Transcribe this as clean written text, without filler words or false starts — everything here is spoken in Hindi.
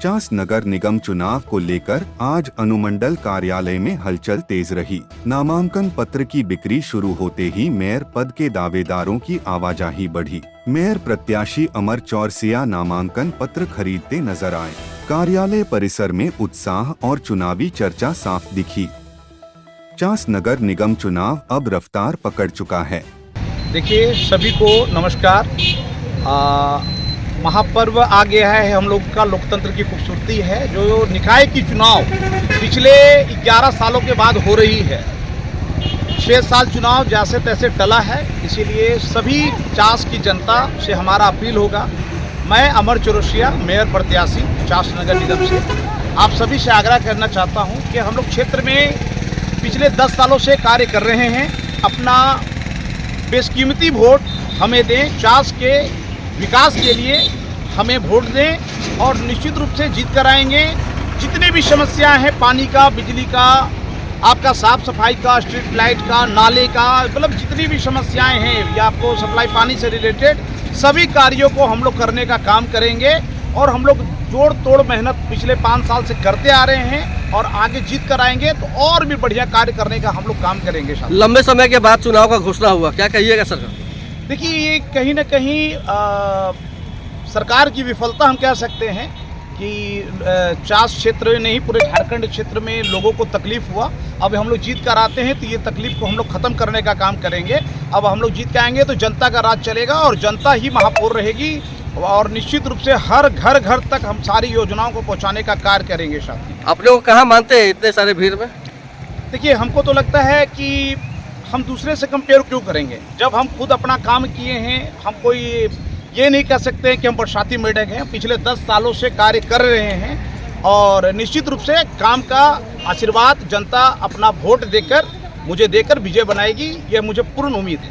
चास नगर निगम चुनाव को लेकर आज अनुमंडल कार्यालय में हलचल तेज रही। नामांकन पत्र की बिक्री शुरू होते ही मेयर पद के दावेदारों की आवाजाही बढ़ी। मेयर प्रत्याशी अमर चौरसिया नामांकन पत्र खरीदते नजर आए। कार्यालय परिसर में उत्साह और चुनावी चर्चा साफ दिखी। चास नगर निगम चुनाव अब रफ्तार पकड़ चुका है। देखिए, सभी को नमस्कार। महापर्व आ गया है, हम लोग का लोकतंत्र की खूबसूरती है। जो निकाय की चुनाव पिछले 11 सालों के बाद हो रही है। 6 साल चुनाव जैसे तैसे टला है, इसीलिए सभी चास की जनता से हमारा अपील होगा। मैं अमर चौरसिया मेयर प्रत्याशी चास नगर निगम से आप सभी से आग्रह करना चाहता हूं कि हम लोग क्षेत्र में पिछले 10 सालों से कार्य कर रहे हैं। अपना बेशकीमती वोट हमें दें, चास के विकास के लिए हमें वोट दें और निश्चित रूप से जीत कर आएंगे। जितनी भी समस्याएं हैं, पानी का, बिजली का, आपका साफ सफाई का, स्ट्रीट लाइट का, नाले का, मतलब जितनी भी समस्याएं हैं या आपको सप्लाई पानी से रिलेटेड सभी कार्यों को हम लोग करने का काम करेंगे। और हम लोग जोड़ तोड़ मेहनत पिछले 5 साल से करते आ रहे हैं और आगे जीत कर आएंगे तो और भी बढ़िया कार्य करने का हम लोग काम करेंगे। लंबे समय के बाद चुनाव का घोषणा हुआ, क्या कहिएगा सर? देखिए, ये कहीं ना कहीं सरकार की विफलता हम कह सकते हैं कि चास क्षेत्र में नहीं, पूरे झारखंड क्षेत्र में लोगों को तकलीफ हुआ। अब हम लोग जीत कर आते हैं तो ये तकलीफ को हम लोग ख़त्म करने का काम करेंगे। अब हम लोग जीत के आएंगे तो जनता का राज चलेगा और जनता ही महापौर रहेगी और निश्चित रूप से हर घर घर तक हम सारी योजनाओं को पहुंचाने का कार्य करेंगे। साथी, आप लोग कहाँ मानते हैं इतने सारे भीड़ में? देखिए, हमको तो लगता है कि हम दूसरे से कंपेयर क्यों करेंगे जब हम खुद अपना काम किए हैं। हम कोई ये नहीं कह सकते कि हम बरसाती मेढक हैं। पिछले 10 सालों से कार्य कर रहे हैं और निश्चित रूप से काम का आशीर्वाद जनता अपना वोट देकर मुझे देकर विजय बनाएगी, ये मुझे पूर्ण उम्मीद है।